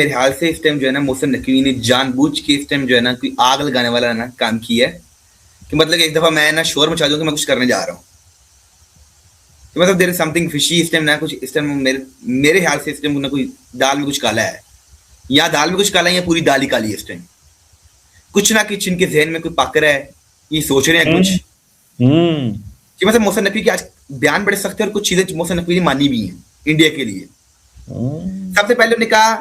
मेरे ख्याल से इस टाइम जो है ना मोहसिन नकवी ने जानबूझ के इस टाइम जो है ना कोई आग लगाने वाला ना काम किया है कि मतलब एक दफा मैं ना शोर मचा दूं कि मैं कुछ करने जा रहा हूँ। तो मतलब देयर इज समथिंग फिशी इस टाइम ना, कुछ इस टाइम मेरे मेरे ख्याल से इस टाइम ना कोई दाल में कुछ काला है, या दाल में कुछ काला है या पूरी दाल ही काली है इस टाइम। कुछ ना कुछ इनके जहन में कोई पाकर है, ये सोच रहे हैं कुछ हम्म। कि मतलब मोहसिन नकवी के आज बयान बड़े सख्त है और कुछ चीजें मोहसिन नकवी ने मानी भी हैं इंडिया के लिए। सबसे पहले उन्होंने कहा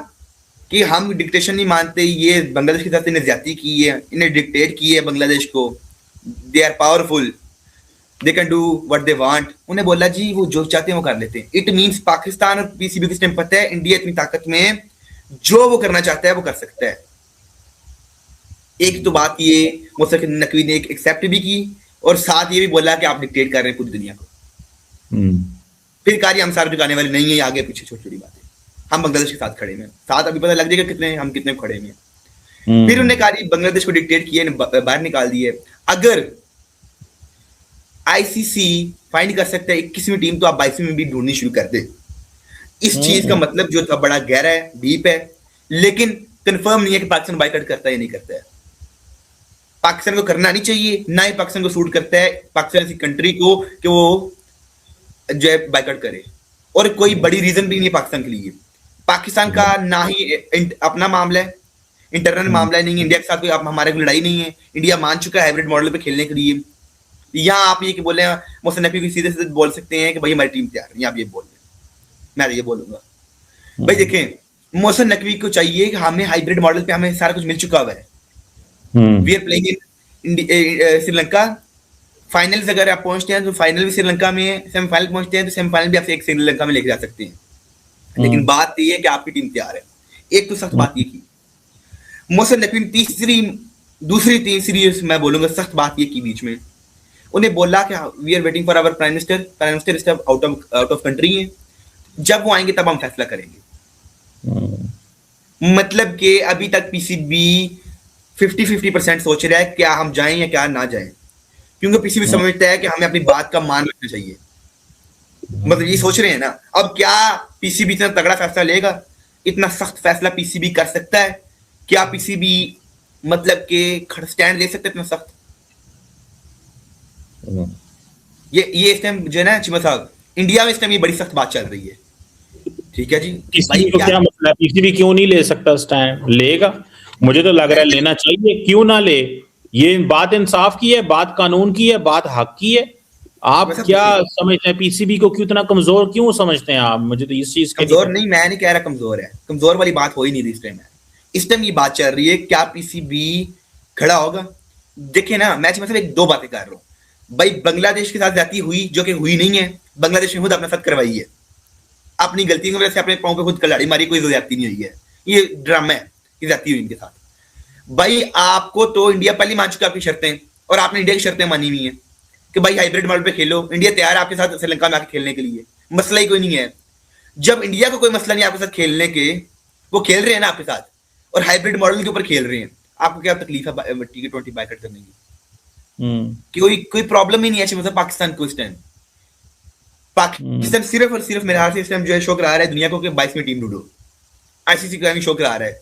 कि हम डिक्टेशन नहीं मानते, ये बांग्लादेश के साथ इन्हें ज्यादती की है, इन्हें डिक्टेट की है बांग्लादेश को, they are powerful, they can do what they want. उन्हें बोला जी वो जो चाहते हैं वो कर लेते हैं। इट मींस पाकिस्तान और पीसीबी को इस टाइम पता है इंडिया इतनी ताकत में है, जो वो करना चाहता है वो कर सकता है। एक तो बात ये मोहसिन नकवी ने एक एक्सेप्ट भी की और साथ ये भी बोला कि आप डिक्टेट कर रहे हैं पूरी दुनिया को। फिर कार्य हम सारे झुकाने वाले नहीं है, आगे पीछे छोटी छोटी बातें, हम बांग्लादेश के साथ खड़े हैं, साथ अभी पता लग जाएगा कितने हम कितने खड़े हैं। फिर उन्होंने कार्य बांग्लादेश को डिक्टेट किया, बाहर निकाल दिए। अगर आईसीसी फाइंड कर सकता है 21वीं टीम, तो आप 22वीं में भी ढूंढनी शुरू कर दे। इस चीज का मतलब जो था बड़ा गहरा है, डीप है, लेकिन कंफर्म नहीं है कि पाकिस्तान बाइकआउट करता है या नहीं करता है। पाकिस्तान को करना नहीं चाहिए, ना ही पाकिस्तान को सूट करता है पाकिस्तान ऐसी कंट्री को कि वो जो है बाइकआउट करे। और कोई बड़ी रीजन भी नहीं है पाकिस्तान के लिए। पाकिस्तान का ना ही अपना मामला है, इंटरनल मामला नहीं है, इंडिया के साथ कोई हमारे को लड़ाई नहीं है। इंडिया मान चुका है हाइब्रिड मॉडल पे खेलने के लिए। यहाँ आप ये कि बोले मोहसिन नकवी को सीधे सीधे बोल सकते हैं कि भाई हमारी टीम तैयार है, आप ये बोल रहे, मैं ये बोलूंगा भाई देखें मोहसिन नकवी को चाहिए कि हमें हाइब्रिड मॉडल पे हमें सारा कुछ मिल चुका हुआ है। We are playing in Sri Lanka. Finals अगर आप पहुंचते हैं तो फाइनल भी श्रीलंका में है, सेमीफाइनल पहुंचते हैं तो सेमीफाइनल भी आप एक श्रीलंका में लेके जा सकते हैं। लेकिन बात ये है कि आपकी टीम तैयार है। एक तो सख्त बात ये की मोहसिन नकवी ने दूसरी तीसरी मैं बोलूंगा सख्त बात ये की बीच में, उन्हें बोला कि we are waiting for our prime minister इस टाइम आउट ऑफ कंट्री है, जब वो आएंगे तब हम फैसला करेंगे। मतलब कि अभी तक पीसीबी 50-50% सोच रहा है क्या हम जाएं या क्या ना जाएं, क्योंकि पीसीबी समझता है कि हमें अपनी बात का मान रखना चाहिए। मतलब ये सोच रहे हैं ना। अब क्या पीसीबी इतना तगड़ा फैसला लेगा, इतना सख्त फैसला पीसीबी कर सकता है? क्या पीसीबी मतलब के स्टैंड ले सकता है इतना सख्त? ये इस टाइम जो है ना चिमा साहब, इंडिया में इस टाइम ये बड़ी सख्त बात चल रही है। ठीक है जी, पीसीबी को क्या मतलब, पीसीबी क्यों नहीं ले सकता स्टैंड? लेगा, मुझे तो लग रहा है लेना चाहिए, क्यों ना ले। ये बात इंसाफ की है, बात कानून की है, बात हक की है। आप क्या समझते हैं पीसीबी को क्यों इतना कमजोर क्यों समझते हैं आप? मुझे तो इस चीज के कमजोर नहीं, मैं नहीं कह रहा कमजोर है, कमजोर वाली बात हो ही नहीं रही इस टाइम। इस टाइम ये बात चल रही है क्या पीसीबी खड़ा होगा। देखिए ना, मैं मतलब एक दो बातें कर रहा हूँ भाई। बांग्लादेश के साथ जाती हुई जो कि हुई नहीं है, बांग्लादेश ने खुद अपने साथ करवाई है, अपनी गलती की वजह से अपने पांव पे खुद कलाड़ी मारी, कोई ज्यादती नहीं हुई है, ये ड्रामा है कि जाती हुई इनके साथ। भाई आपको तो इंडिया पहले मान चुका आपकी शर्तें, और आपने इंडिया की शर्तें मानी हुई है कि भाई हाइब्रिड मॉडल पे खेलो, इंडिया तैयार है आपके साथ श्रीलंका में आके खेलने के लिए, मसला ही कोई नहीं है। जब इंडिया को कोई मसला नहीं आपके साथ खेलने के, वो खेल रहे हैं ना आपके साथ और हाइब्रिड मॉडल के ऊपर खेल रहे हैं, आपको क्या तकलीफ है T20 बाइकआउट करने की? कोई प्रॉब्लम ही नहीं है मतलब पाकिस्तान को इस टाइम। पाकिस्तान सिर्फ और सिर्फ मेरे हाथ से इस टाइम जो है शो करा रहा है दुनिया को कि 22वीं टीम ढूंढो। आईसीसी का शो करा रहा है,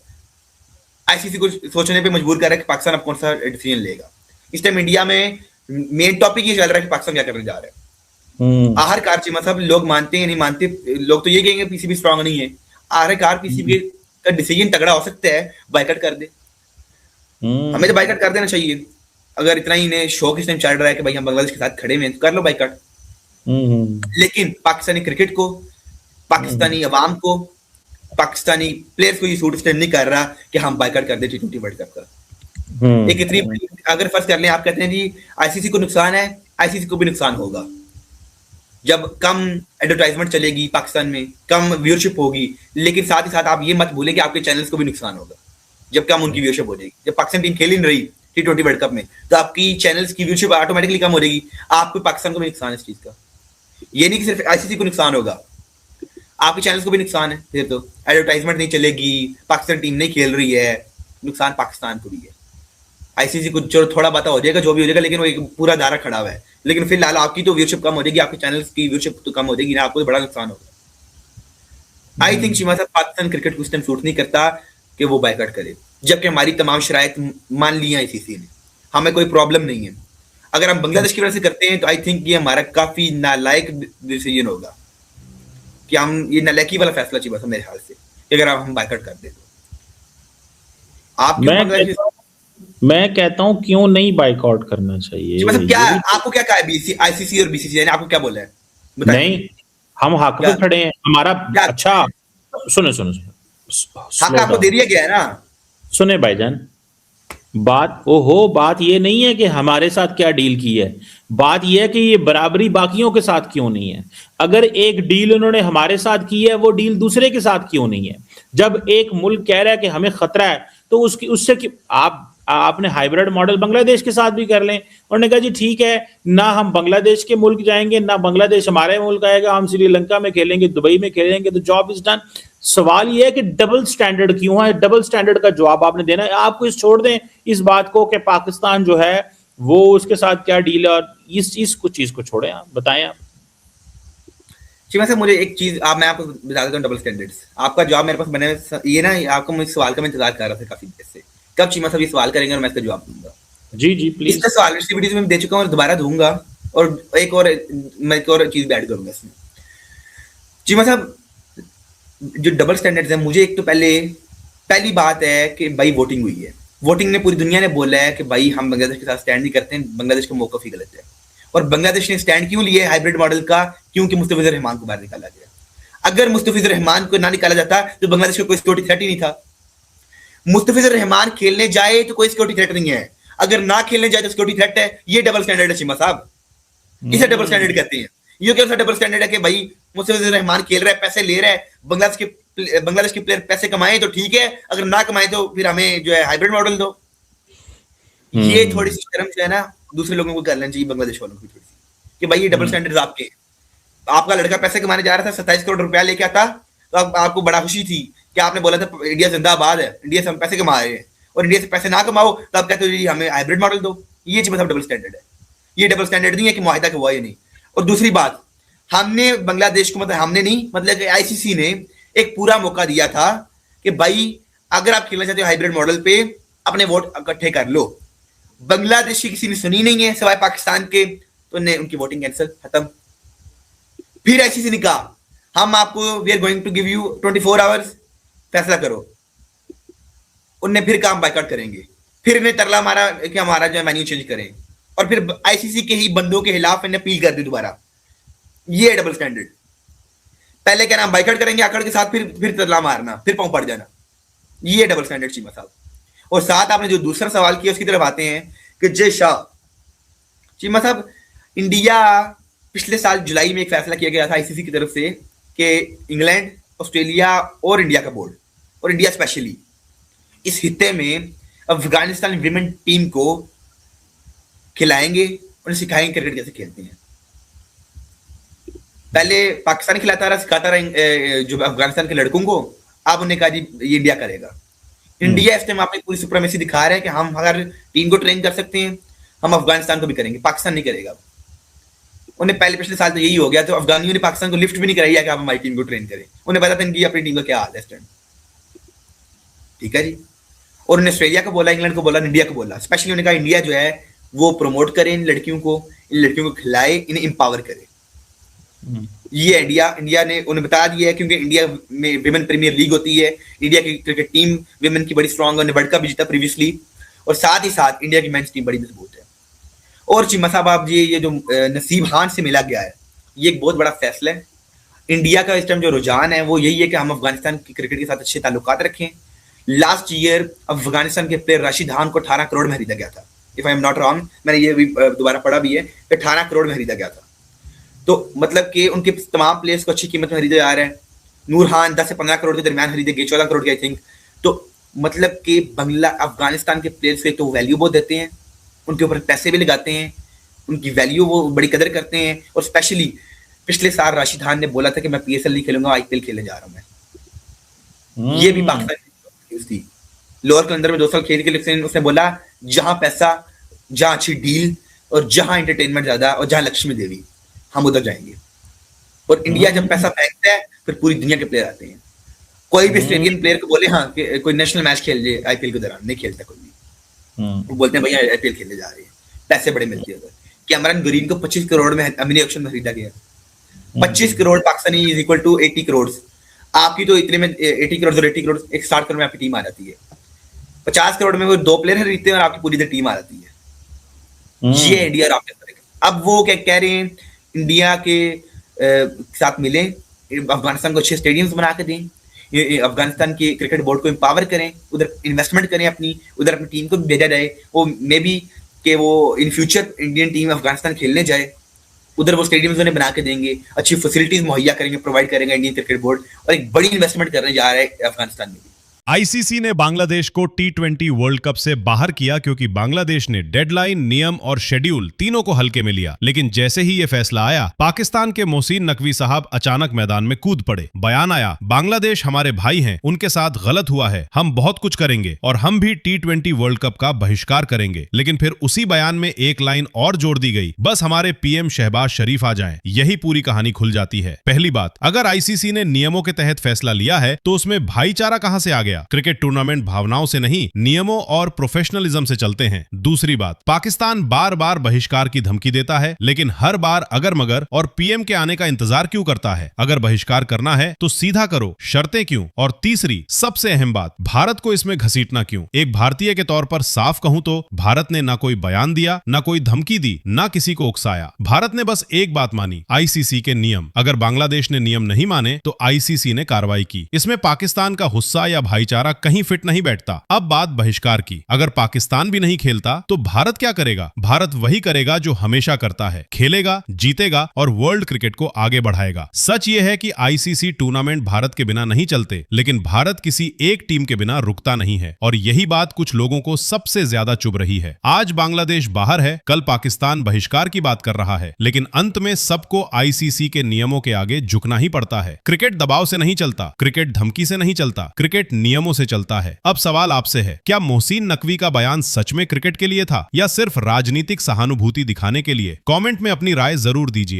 आईसीसी को सोचने पे मजबूर कर रहा है कि पाकिस्तान अब कौन सा डिसीजन लेगा। इस टाइम इंडिया में मेन टॉपिक ये चल रहा है कि पाकिस्तान क्या करने जा रहा है। आखिरकार चीमा साहब, लोग मानते हैं नहीं मानते, लोग तो ये कहेंगे पीसीबी स्ट्रांग नहीं है। आखिरकार पीसीबी का डिसीजन तगड़ा हो सकता है, बाइकआउट कर दे। हमें तो बाइकआउट कर देना चाहिए। अगर इतना ही इन्हें शौक इस टाइम चल रहा है कि भाई हम बांग्लादेश के साथ खड़े हैं तो कर लो बाइकआउट। लेकिन पाकिस्तानी क्रिकेट को, पाकिस्तानी अवाम को, पाकिस्तानी प्लेयर्स को ये सूट स्टैंड नहीं कर रहा कि हम बाइकआउट कर दे T20 वर्ल्ड कप का। एक इतनी अगर फर्ज कर लें, आप कहते हैं जी आईसीसी को नुकसान है, आईसीसी को भी नुकसान होगा। जब कम एडवर्टाइजमेंट चलेगी पाकिस्तान में, कम व्यूअरशिप होगी, लेकिन साथ ही साथ आप ये मत भूलें कि आपके चैनल्स को भी नुकसान होगा जब कम उनकी व्यूअरशिप हो जाएगी। जब पाकिस्तान टीम खेल ही नहीं रही T20 वर्ल्ड कप में, तो आपकी चैनल्स की व्यूअरशिप ऑटोमेटिकली कम हो जाएगी। आपको पाकिस्तान को भी नुकसान है इस चीज का। ये नहीं कि सिर्फ आईसीसी को नुकसान होगा, आपके चैनल्स को भी नुकसान है। फिर तो एडवर्टाइजमेंट नहीं चलेगी, पाकिस्तान टीम नहीं खेल रही है, नुकसान पाकिस्तान को भी है। आईसीसी को जो थोड़ा बात हो जाएगा, जो भी हो जाएगा, लेकिन वो एक पूरा दायरा खड़ा हुआ है। लेकिन फिलहाल आपकी तो व्यूअरशिप कम हो जाएगी, आपके चैनल्स की व्यूअरशिप तो कम हो जाएगी ना, आपको तो बड़ा नुकसान होगा। आई थिंक चीमा साहब पाकिस्तान क्रिकेट को उस टाइम सूट नहीं करता कि वो बायकॉट करे, जबकि हमारी तमाम शराइत मान ली है आईसीसी ने, हमें कोई प्रॉब्लम नहीं है। अगर हम बांग्लादेश की वजह से करते हैं तो आई थिंक ये हमारा काफी नालायक डिसीजन होगा, कि हम ये नालायकी वाला फैसला चाहिए मेरे ख्याल से, कि अगर हम बायकॉट कर दे तो। आप मैं कहता हूं क्यों नहीं बाइकआउट करना चाहिए। मतलब क्या आपको क्या कहा है आईसीसी और बीसीसीआई ने, आपको क्या बोला है? नहीं, हम हक पे खड़े हैं हमारा। अच्छा सुने हक आपको दे दिया गया है ना। सुने भाईजान, बात ये नहीं है कि हमारे साथ क्या डील की है, बात ये है कि ये बराबरी बाकियों के साथ क्यों नहीं है। अगर एक डील उन्होंने हमारे साथ की है, वो डील दूसरे के साथ क्यों नहीं है? जब एक मुल्क कह रहा है कि हमें खतरा है, तो उससे आपने हाइब्रिड मॉडल बांग्लादेश के साथ भी कर लें। उन्होंने कहा जी ठीक है, ना हम बांग्लादेश के मुल्क जाएंगे, ना बांग्लादेश हमारे मुल्क आएगा, हम श्रीलंका में खेलेंगे, दुबई में खेलेंगे, तो जॉब इज डन। सवाल यह है कि डबल स्टैंडर्ड क्यों है? डबल स्टैंडर्ड का जवाब आपने देना है। आपको इस छोड़ दें इस बात को कि पाकिस्तान जो है वो उसके साथ क्या डील है, और इस चीज को छोड़ें। आप बताएं। आप चीमा साहब मुझे एक चीज मैं आपको बता देता हूँ, डबल स्टैंडर्ड्स। आपका जवाब मेरे पास बने ये ना, आपको मुझे सवाल का मैं इंतजार कर रहा था काफी देर से, कब चीमा साहब ये सवाल करेंगे और मैं इसका जवाब दूंगा। जी प्लीज। इसका सवाल वीडियोस में दे चुका हूँ और दोबारा दूंगा, और मैं एक और चीज ऐड करूंगा इसमें। चीमा साहब जो डबल स्टैंडर्ड्स है, मुझे एक तो पहली बात है कि भाई वोटिंग हुई है, वोटिंग ने पूरी दुनिया ने बोला है कि भाई हम बांग्लादेश के साथ स्टैंड नहीं करते हैं, बांग्लादेश का मौकफ ही गलत है। और बांग्लादेश ने स्टैंड क्यों लिया है हाइब्रिड मॉडल का? क्योंकि मुस्तफिजुर रहमान को बाहर निकाला गया। अगर मुस्तफिजुर रहमान को ना निकाला जाता तो बांग्लादेश को कोई सिक्योरिटी थ्रेट ही नहीं था। मुस्तफिजुर रहमान खेलने जाए तो कोई सिक्योरिटी थ्रेट नहीं है, अगर ना खेलने जाए तो सिक्योरिटी थ्रेट है। ये डबल स्टैंडर्ड है चीमा साहब, इसे डबल स्टैंडर्ड कहते हैं। ये क्या डबल स्टैंडर्ड है कि भाई मुस्तफिजुर रहमान खेल रहा है, पैसे ले रहा है, बांग्लादेश के प्लेयर पैसे कमाए तो ठीक है, अगर ना कमाए तो फिर हमें जो है हाइब्रिड मॉडल दो। ये थोड़ी सी शर्म जो है ना दूसरे लोगों को करना चाहिए, बांग्लादेश वालों की थोड़ी सी, कि भाई ये डबल स्टैंडर्ड्स आपके। आपका लड़का पैसे कमाने जा रहा था, 27 करोड़ रुपया लेके आता, तो आपको बड़ा खुशी थी कि आपने बोला था इंडिया जिंदाबाद है, इंडिया से हम पैसे कमा रहे हैं, और इंडिया से पैसे ना कमाओ तो आप कहते हो हमें हाइब्रिड मॉडल दो। ये चीज मतलब डबल स्टैंडर्ड है। ये डबल स्टैंडर्ड नहीं है कि मुआहिदा हुआ या नहीं। और दूसरी बात, हमने बांग्लादेश को, मतलब हमने नहीं, मतलब आईसीसी ने एक पूरा मौका दिया था कि भाई अगर आप खेलना चाहते हो हाइब्रिड मॉडल पे, अपने वोट इकट्ठे कर लो। बांग्लादेश की किसी ने सुनी नहीं है सिवाय पाकिस्तान के, तो ने उनकी वोटिंग कैंसिल, खत्म। फिर आईसीसी ने कहा हम आपको we are going to give you 24 hours, फैसला करो। उनने फिर काम बायकॉट करेंगे, फिर इन्हें तरला मारा कि हमारा जो मेन्यू चेंज करें, और फिर आईसीसी के ही बंदों के खिलाफ इन्हें अपील कर दी दोबारा। ये डबल स्टैंडर्ड। पहले क्या नाम बाइकआउट करेंगे आकड़ के साथ, फिर तरला मारना, फिर पांव पड़ जाना। ये डबल स्टैंडर्ड चीमा साहब। और साथ आपने जो दूसरा सवाल किया उसकी तरफ आते हैं कि जय शाह। चीमा साहब, इंडिया पिछले साल जुलाई में एक फैसला किया गया था आईसीसी की तरफ से कि इंग्लैंड, ऑस्ट्रेलिया और इंडिया का बोर्ड, और इंडिया स्पेशली, इस हिस्से में अफगानिस्तान विमेन टीम को खिलाएंगे और सिखाएंगे क्रिकेट कैसे खेलते हैं। पहले पाकिस्तान खिलाता रहा, सिखाता रहा जो अफगानिस्तान के लड़कों को, अब उन्हें कहा जी ये इंडिया करेगा। इंडिया इस टाइम अपनी पूरी सुप्रीमेसी दिखा रहा है कि हम अगर टीम को ट्रेन कर सकते हैं, हम अफगानिस्तान को भी करेंगे, पाकिस्तान नहीं करेगा। उन्हें पहले पिछले साल तो यही हो गया, तो अफगानियों ने पाकिस्तान को लिफ्ट भी नहीं कराई कि आप हमारी टीम को ट्रेन करें। उन्हें पता था इनकी अपनी टीम का क्या हाल है इस टाइम, ठीक है जी। और उन्हें ऑस्ट्रेलिया को बोला, इंग्लैंड को बोला, इंडिया को बोला। स्पेशली उन्हें कहा इंडिया जो है वो प्रमोट करे इन लड़कियों को, इन लड़कियों को खिलाए, इन्हें एम्पावर करे। ये इंडिया ने उन्हें बता दिया है, क्योंकि इंडिया में विमेन प्रीमियर लीग होती है, इंडिया की क्रिकेट टीम विमेन की बड़ी स्ट्रांग है, उन्हें वर्ल्ड कप भी जीता प्रीवियसली, और साथ ही साथ इंडिया की मेंस टीम बड़ी मजबूत है। और चीमा साहब, आप ये जो नसीब खान से मिला गया है, ये एक बहुत बड़ा फैसला है। इंडिया का इस टाइम जो रुझान है वो यही है कि हम अफगानिस्तान की क्रिकेट के साथ अच्छे ताल्लुकात रखें। लास्ट ईयर अफगानिस्तान के प्लेयर राशिद खान को 18 करोड़ में खरीदा गया था, if I am not wrong, मैंने ये भी दोबारा पढ़ा भी है कि 18 करोड़ में खरीदा गया था। तो मतलब कि उनके तमाम प्लेयर्स को अच्छी कीमत में खरीदा जा रहा है। नूर खान 10 से 15 करोड़ के दरमियान खरीदे गए, 14 करोड़ के आई थिंक। तो मतलब कि अफगानिस्तान के प्लेयर्स को एक तो वैल्यू बहुत देते हैं, उनके ऊपर पैसे भी लगाते हैं, उनकी वैल्यू वो बड़ी कदर करते हैं। और स्पेशली पिछले साल राशिद खान ने बोला था कि मैं पीएसएल नहीं खेलूंगा, आईपीएल खेलने जा रहा हूं मैं। ये भी पाकिस्तान थी। लोअर कलंदर में 2 साल खेल के लिए उसने बोला जहां पैसा, जहां अच्छी डील, और जहां एंटरटेनमेंट ज्यादा, और जहां लक्ष्मी देवी, हम उधर जाएंगे। और इंडिया जब पैसा फेंकता है फिर पूरी दुनिया के प्लेयर आते हैं। कोई भी ऑस्ट्रेलियन प्लेयर को बोले हाँ कि कोई नेशनल मैच खेल ले आईपीएल के दौरान, नहीं खेलता कोई भी। वो बोलते हैं भैया आईपीएल खेलने जा रहे हैं, पैसे बड़े मिलते हैं उधर। कैमरन ग्रीन को 25 करोड़ में अमीरी ऑक्शन में खरीदा गया। 25 crore Pakistani is equal to 80 crore. आपकी तो इतने में 80 करोड़ और 80 करोड़ 160 करोड़ में आपकी टीम आ जाती है। 50 करोड़ में वो 2 प्लेयर खरीदते हैं और आपकी पूरी टीम आ जाती है। ये इंडिया और आपके अब वो क्या कह रहे हैं, इंडिया के साथ मिले, अफगानिस्तान को अच्छे स्टेडियम्स बना के दें, अफगानिस्तान के क्रिकेट बोर्ड को एम्पावर करें, उधर इन्वेस्टमेंट करें, उधर अपनी टीम को भेजा जाए। वो मे बी कि वो in future Indian team Afghanistan खेलने जाए, उधर वो स्टेडियम्स उन्हें बना के देंगे, अच्छी फैसिलिटीज मुहैया करेंगे, प्रोवाइड करेंगे इंडियन क्रिकेट बोर्ड, और एक बड़ी इन्वेस्टमेंट करने जा रहा है अफगानिस्तान में भी। आईसीसी ने बांग्लादेश को टी20 वर्ल्ड कप से बाहर किया क्योंकि बांग्लादेश ने डेडलाइन, नियम और शेड्यूल तीनों को हल्के में लिया। लेकिन जैसे ही ये फैसला आया, पाकिस्तान के मोहसिन नकवी साहब अचानक मैदान में कूद पड़े। बयान आया, बांग्लादेश हमारे भाई हैं, उनके साथ गलत हुआ है, हम बहुत कुछ करेंगे और हम भी टी20 वर्ल्ड कप का बहिष्कार करेंगे। लेकिन फिर उसी बयान में एक लाइन और जोड़ दी गई, बस हमारे पीएम शहबाज शरीफ आ जाएं। यही पूरी कहानी खुल जाती है। पहली बात, अगर आईसीसी ने नियमों के तहत फैसला लिया है तो उसमें भाईचारा कहां से आ गया? क्रिकेट टूर्नामेंट भावनाओं से नहीं, नियमों और प्रोफेशनलिज्म से चलते हैं। दूसरी बात, पाकिस्तान बार बार बहिष्कार की धमकी देता है, लेकिन हर बार अगर मगर और पीएम के आने का इंतजार क्यों करता है? अगर बहिष्कार करना है तो सीधा करो, शर्तें क्यों? और तीसरी सबसे अहम बात, भारत को इसमें घसीटना क्यों? एक भारतीय के तौर पर साफ कहूं तो भारत ने ना कोई बयान दिया, ना कोई धमकी दी, ना किसी को उकसाया। भारत ने बस एक बात मानी, आईसीसी के नियम। अगर बांग्लादेश ने नियम नहीं माने तो आईसीसी ने कार्रवाई की। इसमें पाकिस्तान का गुस्सा या भाईचारा कहीं फिट नहीं बैठता। अब बात बहिष्कार की। अगर पाकिस्तान भी नहीं खेलता तो भारत क्या करेगा? भारत वही करेगा जो हमेशा करता है, खेलेगा, जीतेगा और वर्ल्ड क्रिकेट को आगे बढ़ाएगा। सच ये है कि आईसीसी टूर्नामेंट भारत के बिना नहीं चलते, लेकिन भारत किसी एक टीम के बिना रुकता नहीं है, और यही बात कुछ लोगों को सबसे ज्यादा चुभ रही है। आज बांग्लादेश बाहर है, कल पाकिस्तान बहिष्कार की बात कर रहा है, लेकिन अंत में सबको आईसीसी के नियमों के आगे झुकना ही पड़ता है। क्रिकेट दबाव से नहीं चलता, क्रिकेट धमकी से नहीं चलता, क्रिकेट नियमों से चलता है। अब सवाल आपसे है, क्या मोहसिन नकवी का बयान सच में क्रिकेट के लिए था या सिर्फ राजनीतिक सहानुभूति दिखाने के लिए? कमेंट में अपनी राय जरूर दीजिए।